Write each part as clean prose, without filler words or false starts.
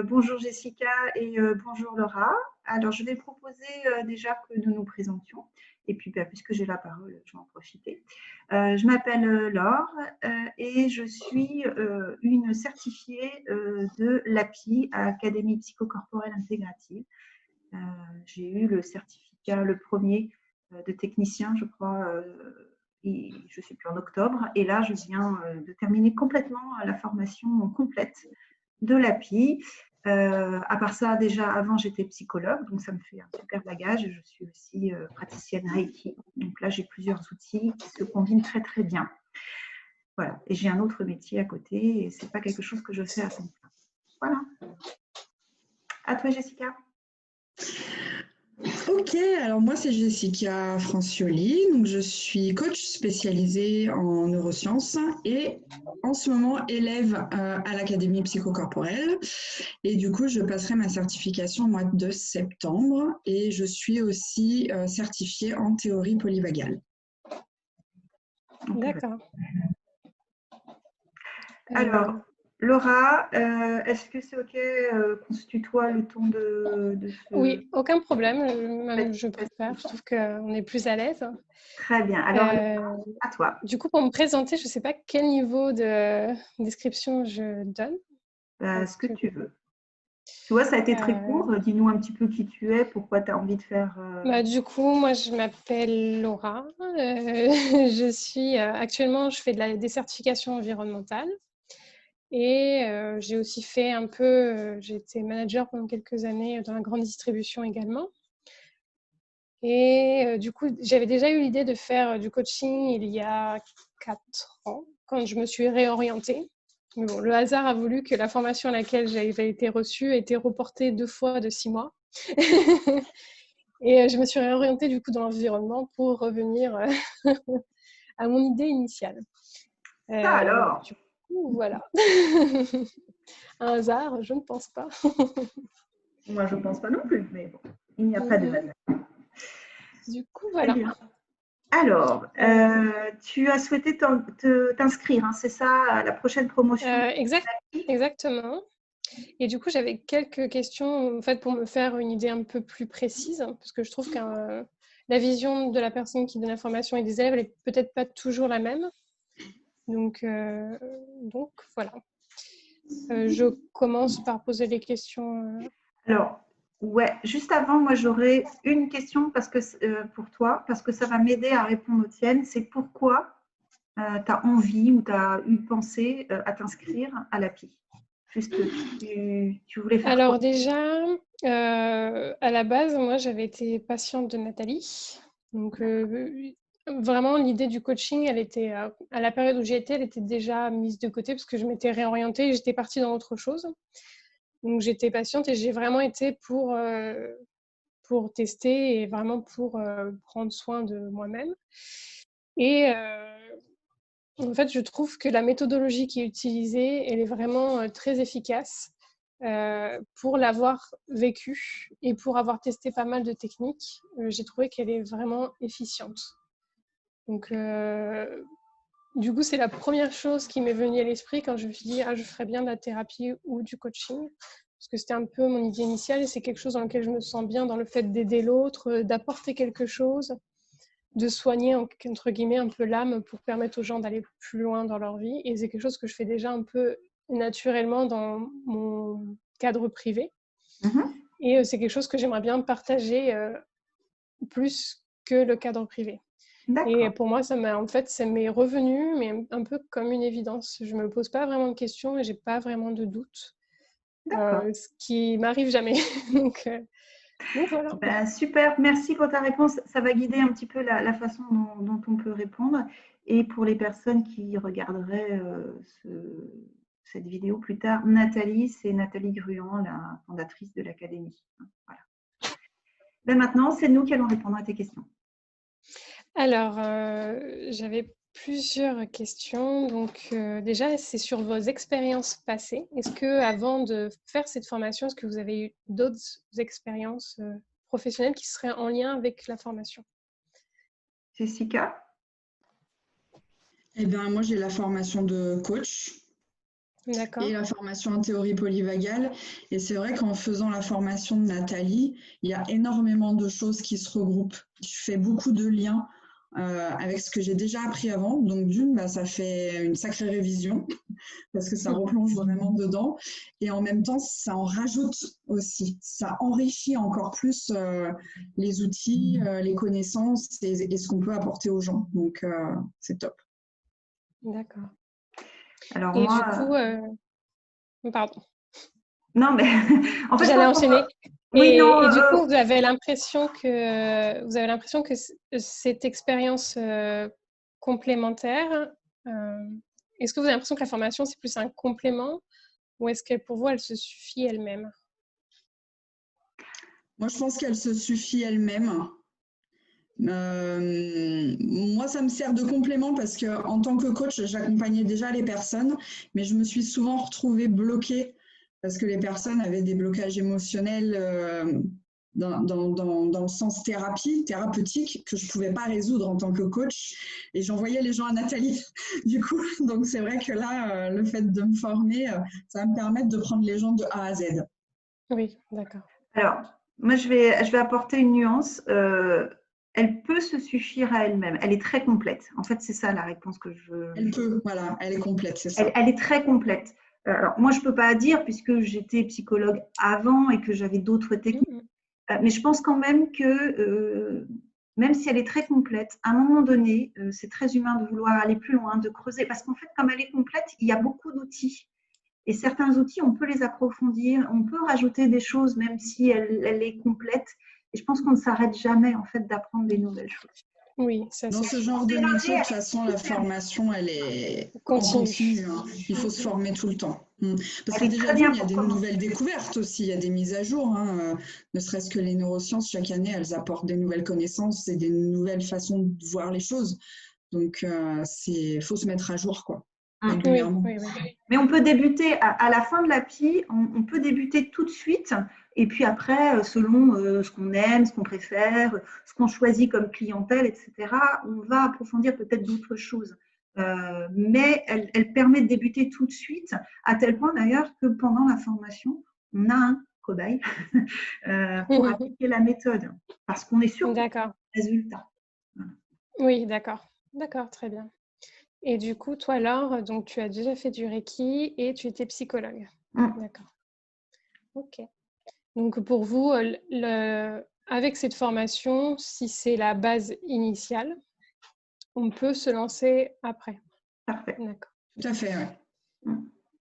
bonjour Jessica et bonjour Laura. Alors, je vais proposer déjà que nous nous présentions. Et puis, puisque j'ai la parole, je vais en profiter. Je m'appelle Laure et je suis une certifiée de l'API, Académie Psychocorporelle Intégrative. J'ai eu le certificat, le premier de technicien, je crois, et je ne sais plus, en octobre. Et là, je viens de terminer complètement la formation complète de l'API. À part ça, déjà avant, j'étais psychologue, donc ça me fait un super bagage. Je suis aussi praticienne Reiki. Donc là, j'ai plusieurs outils qui se combinent très, très bien. Voilà. Et j'ai un autre métier à côté et ce n'est pas quelque chose que je fais à temps plein. Voilà. À toi, Jessica. Ok, alors moi c'est Jessica Francioli, donc je suis coach spécialisée en neurosciences et en ce moment élève à l'Académie psychocorporelle et du coup je passerai ma certification au mois de septembre et je suis aussi certifiée en théorie polyvagale. D'accord. Alors, Laura, est-ce que c'est OK qu'on se tutoie le temps de ce... Oui, aucun problème. Même je préfère. Je trouve qu'on est plus à l'aise. Très bien. Alors, à toi. Du coup, pour me présenter, je ne sais pas quel niveau de description je donne. Ce que tu veux. Tu vois, ça a été très court. Dis-nous un petit peu qui tu es, pourquoi tu as envie de faire... Du coup, moi, je m'appelle Laura. Je suis actuellement, je fais des certifications environnementales. Et j'ai aussi fait un peu, j'ai été manager pendant quelques années dans la grande distribution également. Et du coup, j'avais déjà eu l'idée de faire du coaching il y a 4 ans, quand je me suis réorientée. Mais bon, le hasard a voulu que la formation à laquelle j'avais été reçue ait été reportée 2 fois de 6 mois. Et je me suis réorientée du coup dans l'environnement pour revenir à mon idée initiale. Ça alors. Du coup, voilà. Un hasard, je ne pense pas. Moi, je ne pense pas non plus, mais bon, il n'y a pas de hasard. Du coup, voilà. Très bien. Alors, tu as souhaité t'inscrire, hein, c'est ça, à la prochaine promotion? Exactement. Et du coup, j'avais quelques questions en fait, pour me faire une idée un peu plus précise, parce que je trouve que la vision de la personne qui donne la formation et des élèves, elle n'est peut-être pas toujours la même. Donc voilà. Je commence par poser les questions. Alors, ouais, juste avant, moi, j'aurais une question pour toi, parce que ça va m'aider à répondre aux tiennes. C'est pourquoi tu as envie ou tu as eu pensé à t'inscrire à l'API? Juste, tu voulais faire Alors quoi? déjà, à la base, moi, j'avais été patiente de Nathalie. Donc, vraiment, l'idée du coaching, elle était, à la période où j'y étais, elle était déjà mise de côté parce que je m'étais réorientée et j'étais partie dans autre chose. Donc, j'étais patiente et j'ai vraiment été pour tester et vraiment pour prendre soin de moi-même. Et en fait, je trouve que la méthodologie qui est utilisée, elle est vraiment très efficace. Pour l'avoir vécu et pour avoir testé pas mal de techniques, j'ai trouvé qu'elle est vraiment efficiente. Donc, du coup, c'est la première chose qui m'est venue à l'esprit quand je me suis dit je ferais bien de la thérapie ou du coaching, parce que c'était un peu mon idée initiale et c'est quelque chose dans lequel je me sens bien, dans le fait d'aider l'autre, d'apporter quelque chose, de soigner entre guillemets un peu l'âme pour permettre aux gens d'aller plus loin dans leur vie. Et c'est quelque chose que je fais déjà un peu naturellement dans mon cadre privé. Et c'est quelque chose que j'aimerais bien partager plus que le cadre privé. Et pour moi, ça m'est revenu, mais un peu comme une évidence. Je ne me pose pas vraiment de questions et je n'ai pas vraiment de doutes, ce qui m'arrive jamais. Donc voilà. Super, merci pour ta réponse. Ça va guider un petit peu la façon dont on peut répondre. Et pour les personnes qui regarderaient cette vidéo plus tard, Nathalie, c'est Nathalie Gruand, la fondatrice de l'Académie. Voilà. Maintenant, c'est nous qui allons répondre à tes questions. Alors, j'avais plusieurs questions. Donc, déjà, c'est sur vos expériences passées. Est-ce que, avant de faire cette formation, est-ce que vous avez eu d'autres expériences professionnelles qui seraient en lien avec la formation? Jessica? Eh bien, moi, j'ai la formation de coach. D'accord. et la formation en théorie polyvagale. Et c'est vrai qu'en faisant la formation de Nathalie, il y a énormément de choses qui se regroupent. Je fais beaucoup de liens avec ce que j'ai déjà appris avant. Donc d'une, ça fait une sacrée révision parce que ça replonge vraiment dedans. Et en même temps, ça en rajoute aussi. Ça enrichit encore plus les outils, les connaissances et ce qu'on peut apporter aux gens. Donc c'est top. D'accord. Alors Et moi, du coup, pardon, non, mais en fait, je j'allais pense qu'on enchaîner. oui, non, Et du coup, vous avez l'impression que cette expérience complémentaire, est-ce que vous avez l'impression que la formation, c'est plus un complément ou est-ce que pour vous, elle se suffit elle-même? Moi, je pense qu'elle se suffit elle-même. Moi, ça me sert de complément parce que en tant que coach, j'accompagnais déjà les personnes, mais je me suis souvent retrouvée bloquée parce que les personnes avaient des blocages émotionnels dans le sens thérapeutique, que je ne pouvais pas résoudre en tant que coach. Et j'envoyais les gens à Nathalie, du coup. Donc, c'est vrai que là, le fait de me former, ça va me permettre de prendre les gens de A à Z. Oui, d'accord. alors, moi, je vais apporter une nuance. Elle peut se suffire à elle-même. Elle est très complète. En fait, c'est ça la réponse que Elle peut, voilà, elle est complète, c'est ça. elle est très complète. Alors, moi, je ne peux pas dire puisque j'étais psychologue avant et que j'avais d'autres techniques. Mais je pense quand même que, même si elle est très complète, à un moment donné, c'est très humain de vouloir aller plus loin, de creuser. Parce qu'en fait, comme elle est complète, il y a beaucoup d'outils. Et certains outils, on peut les approfondir, on peut rajouter des choses, même si elle est complète. Et je pense qu'on ne s'arrête jamais, en fait, d'apprendre des nouvelles choses. Oui, ça Dans c'est ce sûr. genre de métier, de toute façon, la formation, elle est en continu. Hein. Il faut se former tout le temps. Parce que Elle est déjà, très bien il y a pour des commencer. nouvelles découvertes aussi, il y a des mises à jour. Hein. Ne serait-ce que les neurosciences, chaque année, elles apportent des nouvelles connaissances et des nouvelles façons de voir les choses. Donc, faut se mettre à jour, quoi, Oui, régulièrement. oui, oui. Mais on peut débuter à la fin de l'API, on peut débuter tout de suite. Et puis après, selon ce qu'on aime, ce qu'on préfère, ce qu'on choisit comme clientèle, etc., on va approfondir peut-être d'autres choses. Mais elle permet de débuter tout de suite, à tel point d'ailleurs que pendant la formation, on a un cobaye pour appliquer la méthode, parce qu'on est sûr D'accord. du résultat. Voilà. Oui, d'accord. D'accord, très bien. Et du coup, toi, Laure, donc tu as déjà fait du Reiki et tu étais psychologue. D'accord. Ok. Donc pour vous, avec cette formation, si c'est la base initiale, on peut se lancer après. Parfait. D'accord. Tout à fait, ouais.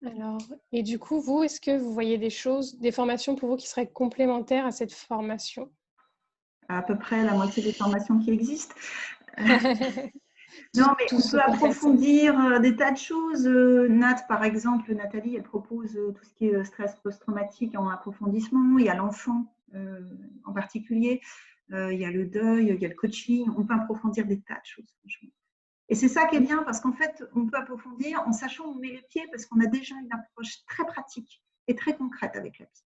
Alors, et du coup, vous, est-ce que vous voyez des formations pour vous qui seraient complémentaires à cette formation? À peu près la moitié des formations qui existent. Non, mais Tout on se peut complète. approfondir des tas de choses. Nat, par exemple, Nathalie, elle propose tout ce qui est stress post-traumatique en approfondissement. Il y a l'enfant en particulier. Il y a le deuil, il y a le coaching. On peut approfondir des tas de choses, franchement. Et c'est ça qui est bien parce qu'en fait, on peut approfondir en sachant où on met les pieds parce qu'on a déjà une approche très pratique et très concrète avec la psy.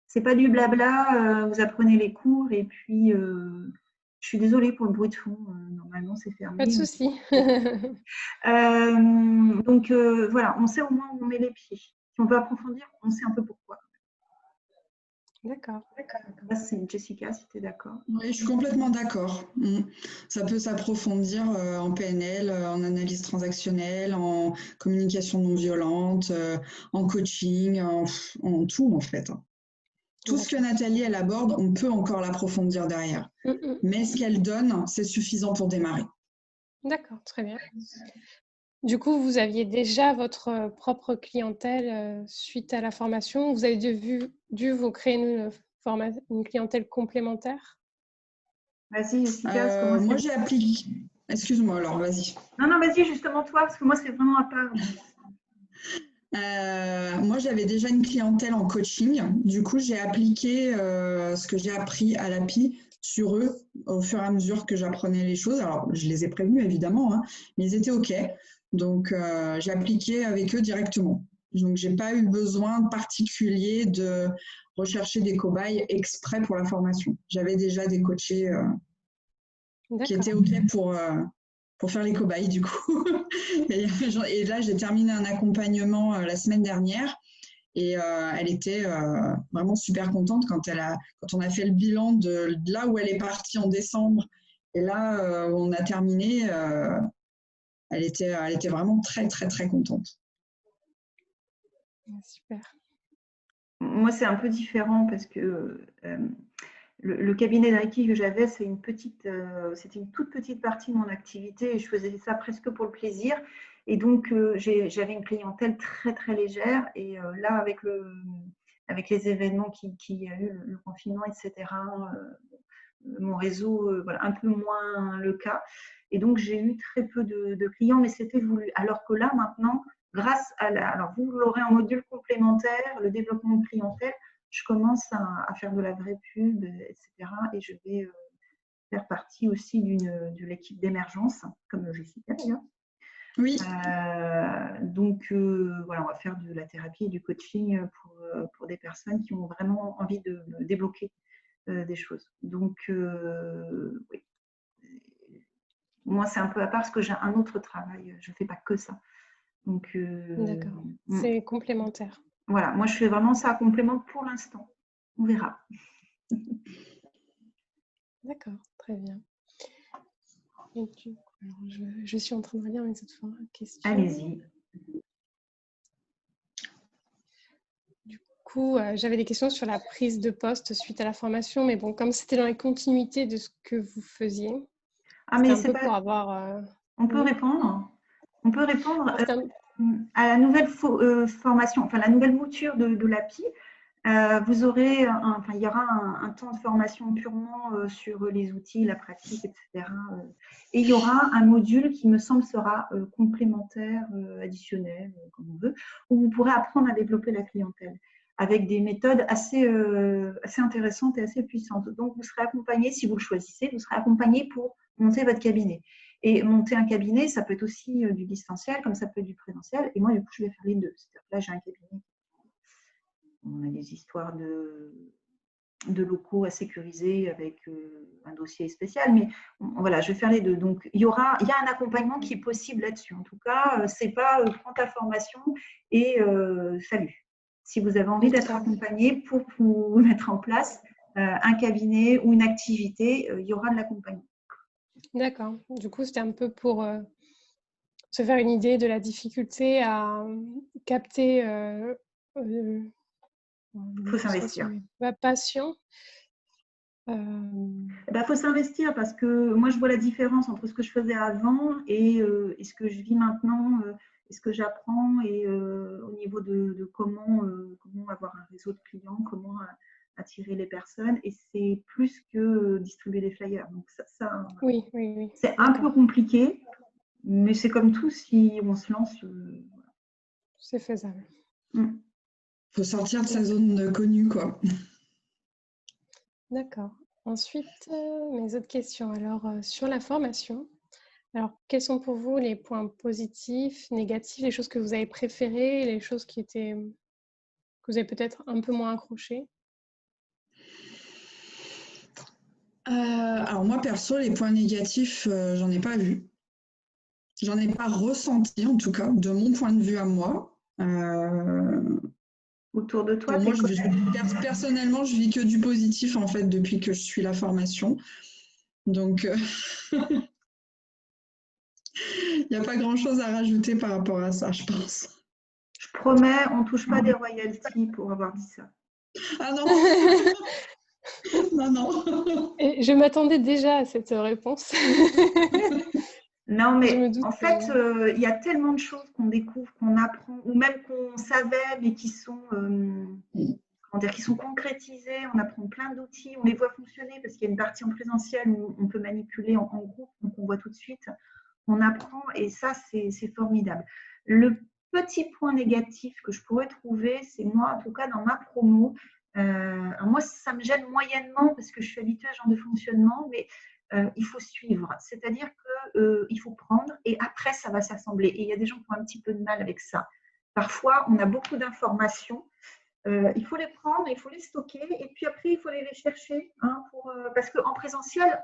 C'est pas du blabla, vous apprenez les cours et puis je suis désolée pour le bruit de fond, normalement c'est fermé. Pas de souci. Donc voilà, on sait au moins où on met les pieds. Si on veut approfondir, on sait un peu pourquoi. D'accord. Là, c'est Jessica, si tu es d'accord. Oui, je suis complètement d'accord. Ça peut s'approfondir en PNL, en analyse transactionnelle, en communication non violente, en coaching, en tout en fait. Tout ce que Nathalie elle aborde, on peut encore l'approfondir derrière. Mais ce qu'elle donne, c'est suffisant pour démarrer. D'accord, très bien. Du coup, vous aviez déjà votre propre clientèle suite à la formation. Vous avez dû vous créer une clientèle complémentaire? Vas-y, Jessica, parce que moi, Moi, j'ai appliqué. Excuse-moi, alors, vas-y. Non, vas-y, justement toi, parce que moi, c'est vraiment à part. Moi, j'avais déjà une clientèle en coaching. Du coup, j'ai appliqué ce que j'ai appris à l'API sur eux au fur et à mesure que j'apprenais les choses. Alors, je les ai prévenus, évidemment, hein, mais ils étaient OK. Donc, j'ai appliqué avec eux directement. Donc, je n'ai pas eu besoin particulier de rechercher des cobayes exprès pour la formation. J'avais déjà des coachés qui étaient OK pour faire les cobayes du coup. Et là, j'ai terminé un accompagnement la semaine dernière et elle était vraiment super contente quand on a fait le bilan de là où elle est partie en décembre et là où on a terminé. Elle était vraiment très, très, très contente. Super. Moi, c'est un peu différent parce que le cabinet de Reiki que j'avais, c'était une toute petite partie de mon activité et je faisais ça presque pour le plaisir. Et donc, j'avais une clientèle très, très légère. Et là, avec les événements qu'il y a eu, le confinement, etc., mon réseau, voilà, un peu moins le cas. Et donc, j'ai eu très peu de clients, mais c'était voulu. Alors que là, maintenant, grâce alors vous l'aurez en module complémentaire, le développement de clientèle, je commence à faire de la vraie pub, etc. Et je vais faire partie aussi de l'équipe d'émergence, comme Jessica d'ailleurs. Oui. Donc, voilà, on va faire de la thérapie et du coaching pour des personnes qui ont vraiment envie de débloquer des choses. Donc, oui. Moi, c'est un peu à part parce que j'ai un autre travail. Je ne fais pas que ça. Donc, D'accord. C'est complémentaire. Voilà, moi, je fais vraiment ça à complément pour l'instant. On verra. D'accord, très bien. Et du coup, alors je suis en train de relire mes autres questions. Allez-y. Du coup, j'avais des questions sur la prise de poste suite à la formation, mais bon, comme c'était dans les continuités de ce que vous faisiez, Mais c'est un peu pour avoir... On peut répondre. On peut répondre à la nouvelle formation, enfin la nouvelle mouture de l'API. Vous aurez il y aura un temps de formation purement sur les outils, la pratique, etc. Et il y aura un module qui me semble sera complémentaire, additionnel, comme on veut, où vous pourrez apprendre à développer la clientèle avec des méthodes assez intéressantes et assez puissantes. Donc, vous serez accompagné, si vous le choisissez, vous serez accompagné pour monter votre cabinet. Et monter un cabinet, ça peut être aussi du distanciel, comme ça peut être du présentiel. Et moi, du coup, je vais faire les deux. C'est-à-dire que là, j'ai un cabinet. On a des histoires de locaux à sécuriser avec un dossier spécial, mais voilà, je vais faire les deux. Donc, il y a un accompagnement qui est possible là-dessus. En tout cas, c'est pas prends ta formation et salut. Si vous avez envie d'être accompagné pour vous mettre en place un cabinet ou une activité, il y aura de l'accompagnement. D'accord. Du coup, c'était un peu pour se faire une idée de la difficulté à capter faut s'investir. Patient. Faut s'investir parce que moi, je vois la différence entre ce que je faisais avant et ce que je vis maintenant, et ce que j'apprends et au niveau de comment avoir un réseau de clients, comment attirer les personnes. Et c'est plus que distribuer des flyers. Donc, ça oui. C'est un peu compliqué, mais c'est comme tout, si on se lance. C'est faisable. Il faut sortir de sa zone connue, quoi. D'accord. Ensuite, mes autres questions. Alors, sur la formation, alors, quels sont pour vous les points positifs, négatifs, les choses que vous avez préférées, les choses que vous avez peut-être un peu moins accrochées? Alors moi, perso, les points négatifs, j'en ai pas vu. J'en ai pas ressenti, en tout cas, de mon point de vue à moi. Autour de toi, moi, personnellement, je vis que du positif, en fait, depuis que je suis la formation. Donc, il n'y a pas grand-chose à rajouter par rapport à ça, je pense. Je promets, on ne touche pas des royalties pour avoir dit ça. Ah non. Non. Et je m'attendais déjà à cette réponse. Non, mais en fait, il y a tellement de choses qu'on découvre, qu'on apprend, ou même qu'on savait, mais qui sont concrétisées. On apprend plein d'outils, on les voit fonctionner parce qu'il y a une partie en présentiel où on peut manipuler en groupe, donc on voit tout de suite. On apprend et ça, c'est formidable. Le petit point négatif que je pourrais trouver, c'est moi, en tout cas dans ma promo, moi, ça me gêne moyennement parce que je suis habituée à ce genre de fonctionnement, mais il faut suivre. C'est-à-dire qu'il faut prendre et après, ça va s'assembler. Et il y a des gens qui ont un petit peu de mal avec ça. Parfois, on a beaucoup d'informations. Il faut les prendre, il faut les stocker et puis après, il faut aller les chercher. Parce qu'en présentiel,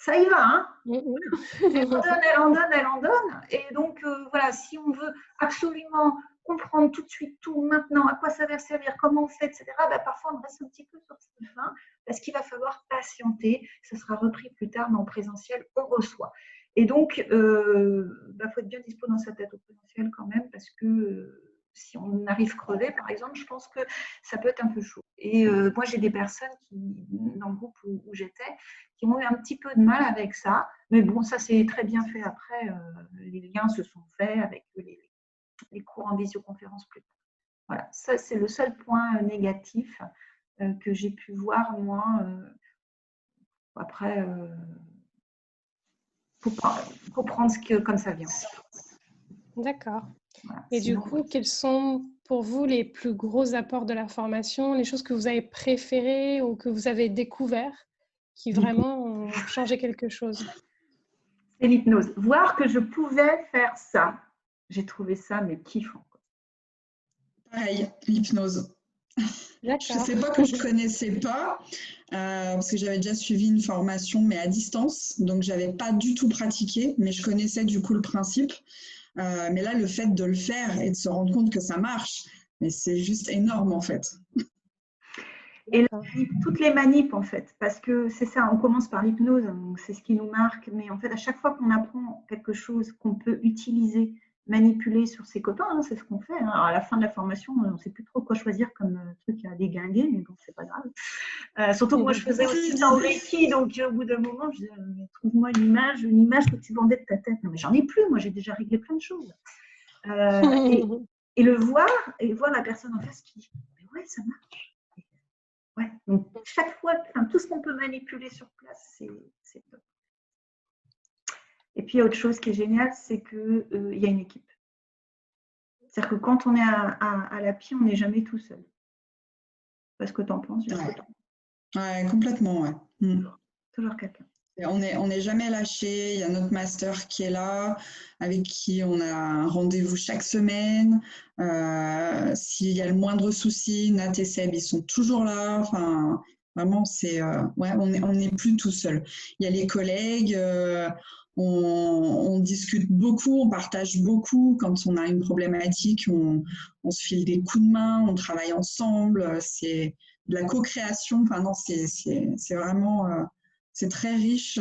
ça y va, hein. Mhm. Elle en donne. Et donc, voilà, si on veut absolument comprendre tout de suite, tout maintenant, à quoi ça va servir, comment on fait, etc., bah, parfois on reste un petit peu sur cette fin parce qu'il va falloir patienter. Ça sera repris plus tard, mais en présentiel, on reçoit. Et donc, faut être bien dispo dans sa tête au présentiel quand même parce que si on arrive crevé, par exemple, je pense que ça peut être un peu chaud. Et moi, j'ai des personnes dans le groupe où j'étais, qui ont eu un petit peu de mal avec ça. Mais bon, ça, c'est très bien fait après. Les liens se sont faits avec les cours en visioconférence plus tard. Voilà, ça, c'est le seul point négatif que j'ai pu voir, moi. Après, faut prendre comme ça vient. D'accord. Voilà, Et du sinon, coup, quels sont pour vous les plus gros apports de la formation, les choses que vous avez préférées ou que vous avez découvertes qui vraiment ont changé quelque chose? c'est l'hypnose. Voir que je pouvais faire ça, j'ai trouvé ça mais kiffant. Pareil, l'hypnose. Je ne D'accord. sais pas que je ne connaissais pas, parce que j'avais déjà suivi une formation, mais à distance. Donc, je n'avais pas du tout pratiqué, mais je connaissais du coup le principe. Mais là, le fait de le faire et de se rendre compte que ça marche, mais c'est juste énorme en fait. Et toutes les manips, en fait, parce que c'est ça, on commence par l'hypnose, c'est ce qui nous marque, mais en fait, à chaque fois qu'on apprend quelque chose qu'on peut utiliser, manipuler sur ses copains, hein, c'est ce qu'on fait. Hein. Alors, à la fin de la formation, on ne sait plus trop quoi choisir comme truc à déglinguer, mais bon, c'est pas grave. Surtout que moi, je faisais aussi ça au Reiki, donc au bout d'un moment, je disais, trouve-moi une image que tu vendais de ta tête. Non, mais j'en ai plus, moi, j'ai déjà réglé plein de choses. Et le voir, et voir la personne en face qui dit, mais ouais, ça marche. Ouais, donc chaque fois, tout ce qu'on peut manipuler sur place, c'est top. Et puis, il y a autre chose qui est géniale, c'est qu'il y a une équipe. C'est-à-dire que quand on est à l'API, on n'est jamais tout seul. Parce que tu en penses, Ouais, complètement, ouais. Toujours quelqu'un. On n'est jamais lâché. Il y a notre master qui est là, avec qui on a un rendez-vous chaque semaine. S'il y a le moindre souci, Nat et Seb, ils sont toujours là. Enfin, vraiment, on n'est plus tout seul. Il y a les collègues, on discute beaucoup, on partage beaucoup. Quand on a une problématique, on se file des coups de main, on travaille ensemble. C'est de la co-création. Enfin, non, c'est vraiment... c'est très riche,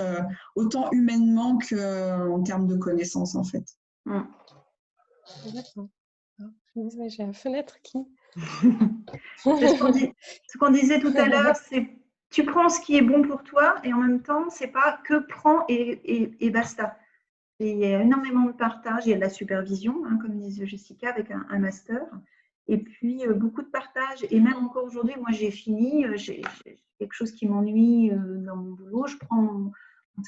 autant humainement qu'en termes de connaissances, en fait. D'accord. J'ai la fenêtre qui... Ce qu'on disait tout à l'heure, c'est tu prends ce qui est bon pour toi et en même temps, c'est pas que prends et basta. Et il y a énormément de partage, il y a de la supervision, hein, comme disait Jessica, avec un master. Et puis, beaucoup de partage. Et même encore aujourd'hui, moi, j'ai fini, j'ai quelque chose qui m'ennuie dans mon boulot. Je prends mon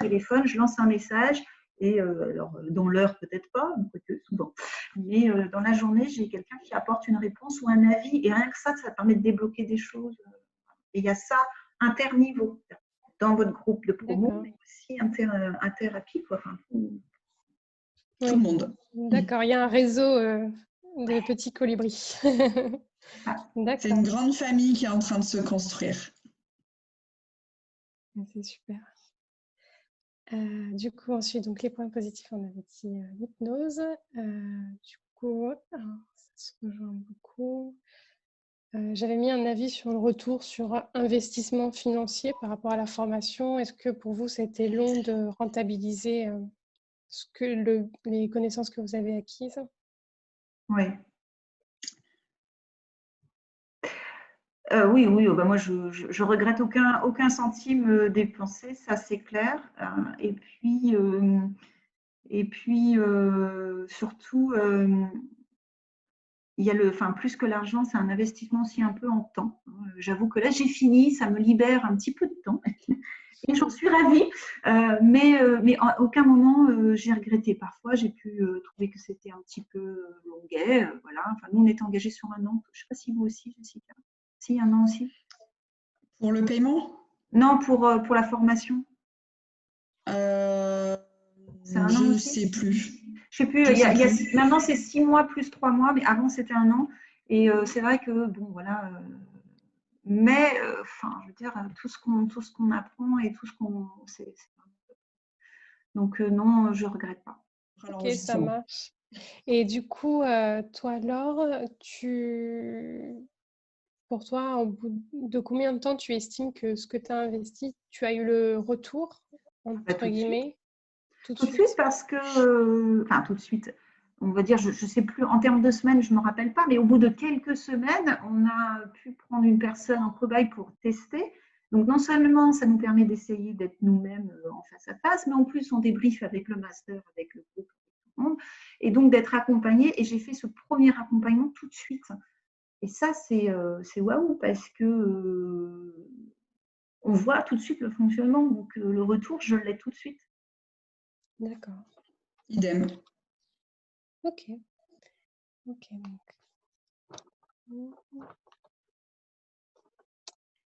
téléphone, je lance un message. Et alors, dans l'heure, peut-être pas, quoique souvent. Mais dans la journée, j'ai quelqu'un qui apporte une réponse ou un avis. Et rien que ça permet de débloquer des choses. Et il y a ça interniveau dans votre groupe de promo, mais aussi inter-API, quoi. Enfin, tout le monde. D'accord, il y a un réseau de petits colibris. C'est une grande famille qui est en train de se construire. C'est super. Du coup, ensuite, donc les points positifs, on avait dit l'hypnose. Du coup, ça se rejoint beaucoup. J'avais mis un avis sur le retour sur investissement financier par rapport à la formation. Est-ce que pour vous, c'était long de rentabiliser les connaissances que vous avez acquises? Oui. Oui, bah moi je regrette aucun centime dépensé, ça c'est clair. Et puis surtout, il y a plus que l'argent, c'est un investissement aussi un peu en temps. J'avoue que là j'ai fini, ça me libère un petit peu de temps. Et j'en suis ravie, mais à aucun moment j'ai regretté. Parfois, j'ai pu trouver que c'était un petit peu longuet. Voilà. Enfin, nous, on était engagés sur un an. Je ne sais pas si vous aussi, Jessica. Si, un an aussi. Pour le paiement? Non, pour la formation. C'est un an aussi. Je ne sais plus. Je ne sais plus. Maintenant, c'est 6 mois plus 3 mois, mais avant, c'était un an. Et c'est vrai que, bon, voilà. Mais, je veux dire, tout ce qu'on apprend et tout ce qu'on. Donc non, je ne regrette pas. Ok, ça marche. Et du coup, toi, Laure, pour toi, au bout de combien de temps tu estimes que ce que tu as investi, tu as eu le retour, entre guillemets, tout de suite. Tout de suite parce que, enfin tout de suite, on va dire, je ne sais plus, en termes de semaines, je ne me rappelle pas, mais au bout de quelques semaines, on a pu prendre une personne en cobaye pour tester. Donc non seulement ça nous permet d'essayer d'être nous-mêmes en face à face, mais en plus on débriefe avec le master, avec le groupe, avec tout le monde, et donc d'être accompagné. Et j'ai fait ce premier accompagnement tout de suite. Et ça, c'est waouh, parce que on voit tout de suite le fonctionnement. Donc le retour, je l'ai tout de suite. D'accord. Idem. Ok. Ok.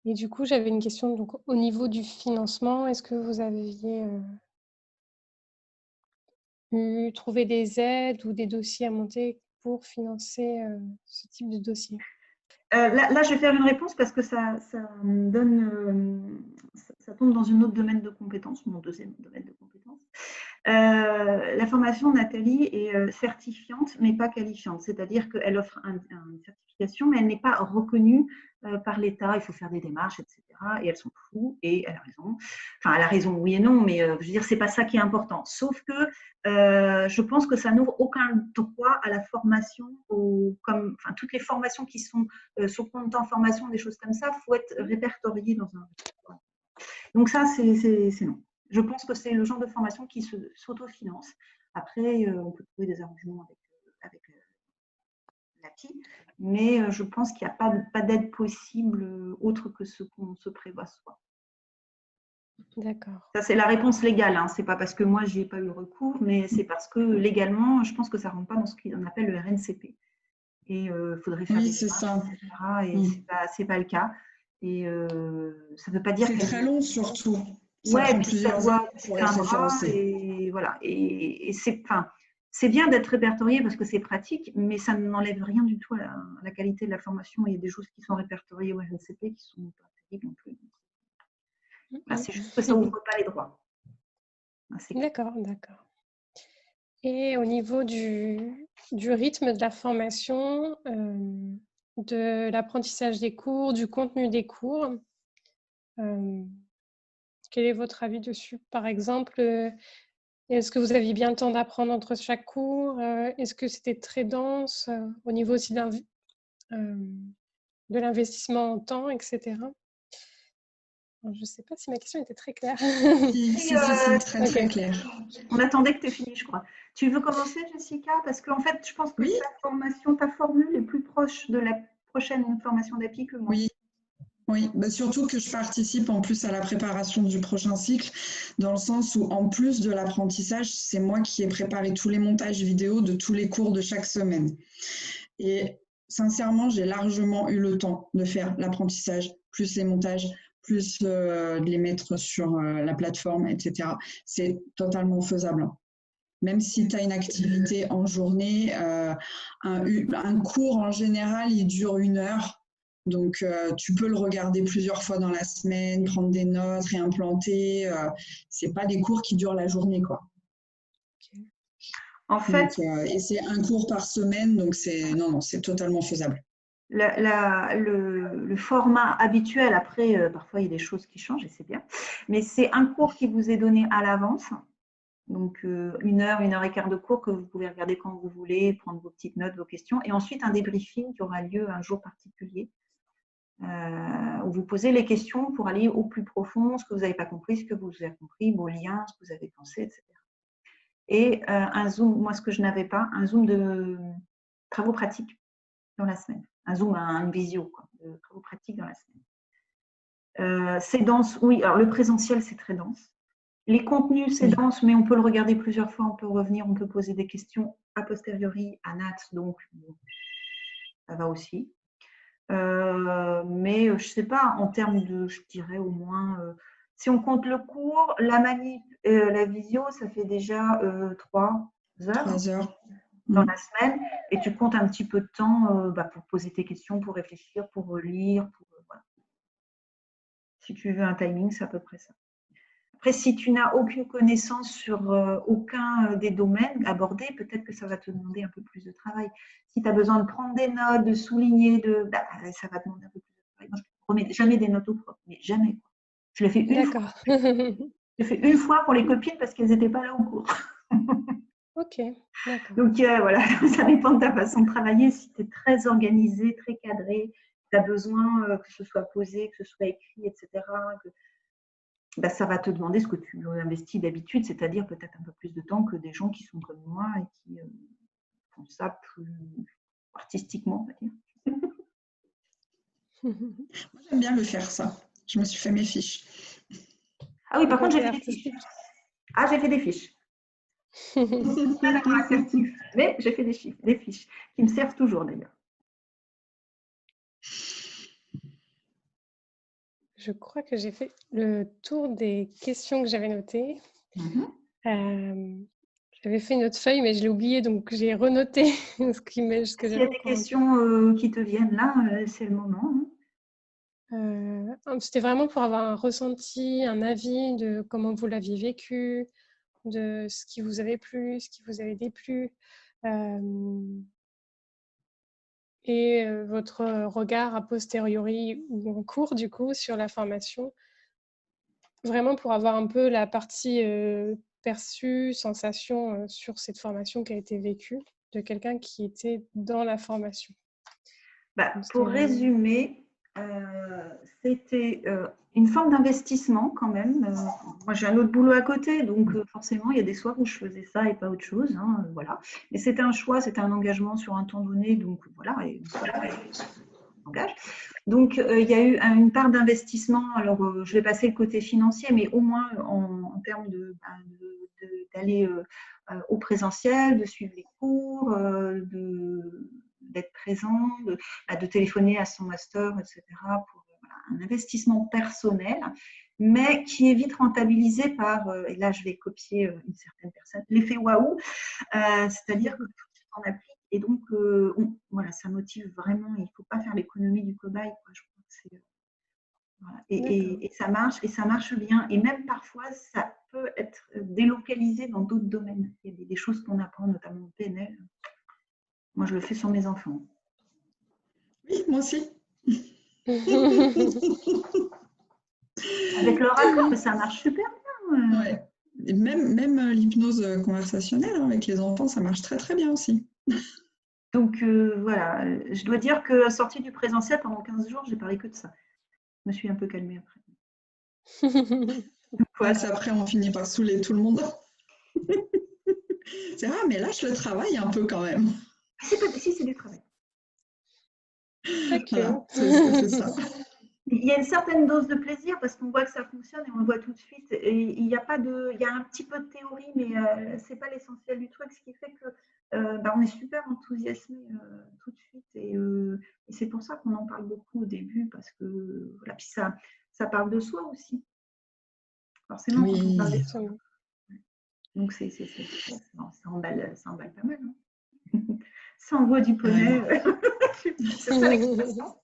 Et du coup, j'avais une question. Donc, au niveau du financement, est-ce que vous aviez trouvé des aides ou des dossiers à monter pour financer ce type de dossier? Là, je vais faire une réponse parce que ça me donne, ça tombe dans un autre domaine de compétences, mon deuxième domaine de compétences. La formation Nathalie est certifiante, mais pas qualifiante. C'est-à-dire qu'elle offre une certification, mais elle n'est pas reconnue par l'État. Il faut faire des démarches, etc. Et elle s'en fout, et elle a raison. Enfin, elle a raison, oui et non, mais je veux dire, c'est pas ça qui est important. Sauf que je pense que ça n'ouvre aucun droit à la formation, comme enfin, toutes les formations qui sont sur compte de formation, des choses comme ça, il faut être répertorié dans un. Donc ça, c'est non. Je pense que c'est le genre de formation qui s'autofinance. Après, on peut trouver des arrangements avec l'API, mais je pense qu'il n'y a pas d'aide possible autre que ce qu'on se prévoit soi. D'accord. Ça, c'est la réponse légale. Hein. Ce n'est pas parce que moi, je n'y ai pas eu le recours, mais c'est parce que légalement, je pense que ça ne rentre pas dans ce qu'on appelle le RNCP. Et il faudrait faire des démarches, etc. Et ce n'est pas le cas. Et ça ne veut pas dire c'est très long surtout. Ça ouais, prend puis plusieurs années pour être référencé. Et voilà. Et c'est bien d'être répertorié parce que c'est pratique, mais ça n'enlève rien du tout à la qualité de la formation. Il y a des choses qui sont répertoriées au RNCP qui ne sont pas terribles non plus. Voilà, c'est juste que ça n'ouvre pas les droits. D'accord, d'accord. Et au niveau du rythme de la formation, de l'apprentissage des cours, du contenu des cours, quel est votre avis dessus? Par exemple, est-ce que vous aviez bien le temps d'apprendre entre chaque cours? Est-ce que c'était très dense? Au niveau aussi de l'investissement en temps, etc. Je ne sais pas si ma question était très claire. Si, très, très clair. On attendait que tu aies fini, je crois. Tu veux commencer, Jessica? Parce qu'en fait, je pense que ta formule est plus proche de la prochaine formation d'API que moi. Oui, bah surtout que je participe en plus à la préparation du prochain cycle, dans le sens où en plus de l'apprentissage, c'est moi qui ai préparé tous les montages vidéo de tous les cours de chaque semaine. Et sincèrement, j'ai largement eu le temps de faire l'apprentissage, plus les montages, plus de les mettre sur la plateforme, etc. C'est totalement faisable. Même si tu as une activité en journée, un cours en général, il dure 1 heure. Donc, tu peux le regarder plusieurs fois dans la semaine, prendre des notes, réimplanter. Ce n'est pas des cours qui durent la journée, quoi. Okay. En fait, et c'est un cours par semaine, donc c'est totalement faisable. Le format habituel, après, parfois il y a des choses qui changent et c'est bien, mais c'est un cours qui vous est donné à l'avance. Donc 1 heure, 1 heure et quart de cours que vous pouvez regarder quand vous voulez, prendre vos petites notes, vos questions, et ensuite un débriefing qui aura lieu un jour particulier. Où vous posez les questions pour aller au plus profond, ce que vous n'avez pas compris, ce que vous avez compris, vos liens, ce que vous avez pensé, etc. Et un Zoom, moi ce que je n'avais pas, un Zoom de travaux pratiques dans la semaine. Un Zoom, une visio, quoi, de travaux pratiques dans la semaine. C'est dense, oui, alors le présentiel c'est très dense. Les contenus c'est dense, mais on peut le regarder plusieurs fois, on peut revenir, on peut poser des questions a posteriori à Nat, donc ça va aussi. Mais je ne sais pas, en termes de, je dirais au moins, si on compte le cours, la manip, la visio, ça fait déjà 3 heures, 3 heures dans la semaine, et tu comptes un petit peu de temps pour poser tes questions, pour réfléchir, pour relire, voilà. Si tu veux un timing, c'est à peu près ça. Après, si tu n'as aucune connaissance sur aucun des domaines abordés, peut-être que ça va te demander un peu plus de travail. Si tu as besoin de prendre des notes, de souligner, ça va te demander un peu plus de travail. Moi, je ne remets jamais des notes au prof, mais jamais. Je l'ai fait une fois. D'accord. Je l'ai fait une fois pour les copines parce qu'elles n'étaient pas là au cours. Ok, d'accord. Donc voilà, ça dépend de ta façon de travailler. Si tu es très organisé, très cadré, tu as besoin que ce soit posé, que ce soit écrit, etc., ça va te demander ce que tu investis d'habitude, c'est-à-dire peut-être un peu plus de temps que des gens qui sont comme moi et qui font ça plus artistiquement, on va dire. Moi, j'aime bien le faire, ça. Je me suis fait mes fiches. Ah oui, par contre, j'ai fait des fiches. Ah, j'ai fait des fiches. Pas d'avoir assertif, mais j'ai fait des fiches qui me servent toujours d'ailleurs. Je crois que j'ai fait le tour des questions que j'avais notées. J'avais fait une autre feuille, mais je l'ai oublié, donc j'ai renoté ce que S'il y j'avais a des questions qui te viennent là, c'est le moment. C'était vraiment pour avoir un ressenti, un avis de comment vous l'aviez vécu, de ce qui vous avait plu, ce qui vous avait déplu, et votre regard a posteriori ou en cours du coup sur la formation. Vraiment pour avoir un peu la partie perçue, sensation sur cette formation qui a été vécue de quelqu'un qui était dans la formation. Pour résumer, c'était une forme d'investissement quand même. Moi, j'ai un autre boulot à côté, donc forcément, il y a des soirs où je faisais ça et pas autre chose. Voilà. Mais c'était un choix, c'était un engagement sur un temps donné, donc voilà, on engage. Donc, il y a eu une part d'investissement. Alors, je vais passer le côté financier, mais au moins en termes d'aller au présentiel, de suivre les cours, d'être présent, de téléphoner à son master, etc. pour un investissement personnel, mais qui est vite rentabilisé par, et là je vais copier une certaine personne, l'effet waouh, c'est-à-dire que tu t'en appliques et donc voilà, ça motive vraiment, il ne faut pas faire l'économie du cobaye, quoi. Je crois que c'est, voilà. Et ça marche bien. Et même parfois, ça peut être délocalisé dans d'autres domaines. Il y a des choses qu'on apprend, notamment en PNL. Moi, je le fais sur mes enfants. Oui, moi aussi. Avec leur accord, ça marche super bien. Ouais. Et même l'hypnose conversationnelle avec les enfants, ça marche très très bien aussi. Donc voilà, je dois dire que sortie du présentiel, pendant 15 jours, j'ai parlé que de ça. Je me suis un peu calmée après. Voilà. Après, on finit par saouler tout le monde. C'est vrai, mais lâche le travail un peu quand même. Si, c'est du travail. Voilà, c'est ça. Il y a une certaine dose de plaisir parce qu'on voit que ça fonctionne et on le voit tout de suite. Et il y a un petit peu de théorie, mais c'est pas l'essentiel du truc, ce qui fait que on est super enthousiasmé tout de suite. Et c'est pour ça qu'on en parle beaucoup au début parce que voilà, puis ça parle de soi aussi. Forcément, quand on parle de soi. Donc ça emballe pas mal. Hein. Ça envoie du poney. C'est ça l'expression.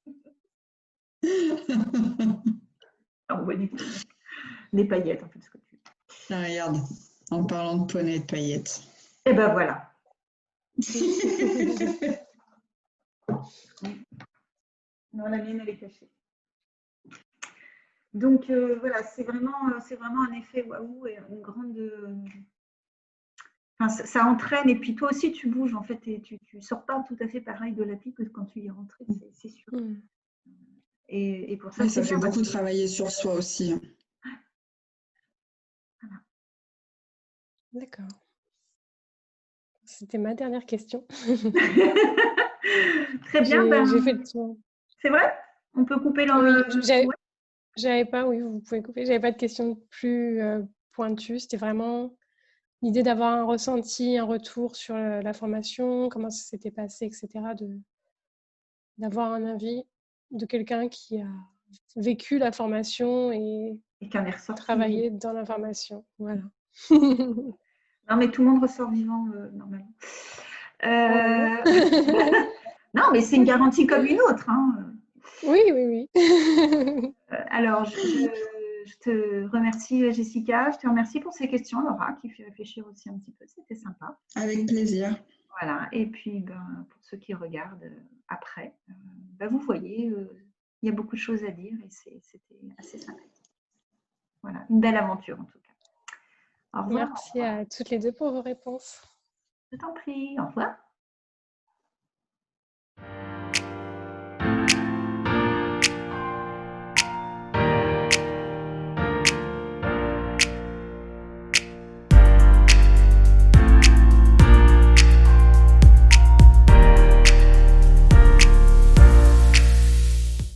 On voit des paillettes, en fait, ce que tu veux. Ah, regarde, en parlant de poney et de paillettes. Et ben voilà. Non, la mienne, elle est cachée. Donc voilà, c'est vraiment un effet waouh et une grande. Enfin, ça entraîne et puis toi aussi tu bouges en fait et tu sors pas tout à fait pareil de l'appli que quand tu y es rentré, c'est sûr. Et pour ça, ça fait beaucoup travailler sur soi aussi. Voilà. D'accord. C'était ma dernière question. Très bien. J'ai fait le tour. C'est vrai? On peut couper dans oui, le... J'avais pas, oui, vous pouvez couper. J'avais pas de questions plus pointues. C'était vraiment l'idée d'avoir un ressenti, un retour sur la formation, comment ça s'était passé, etc. D'avoir un avis de quelqu'un qui a vécu la formation et qui en est ressorti travaillé dans la formation. Voilà. Non, mais tout le monde ressort vivant normalement. Non, mais c'est une garantie comme une autre. Hein. Oui. Alors, je te remercie, Jessica. Je te remercie pour ces questions, Laura, qui fait réfléchir aussi un petit peu. C'était sympa. Avec plaisir. Voilà. Et puis, pour ceux qui regardent après, vous voyez, il y a beaucoup de choses à dire et c'était assez sympathique. Voilà, une belle aventure en tout cas. Au revoir. Merci à toutes les deux pour vos réponses. Je t'en prie. Au revoir.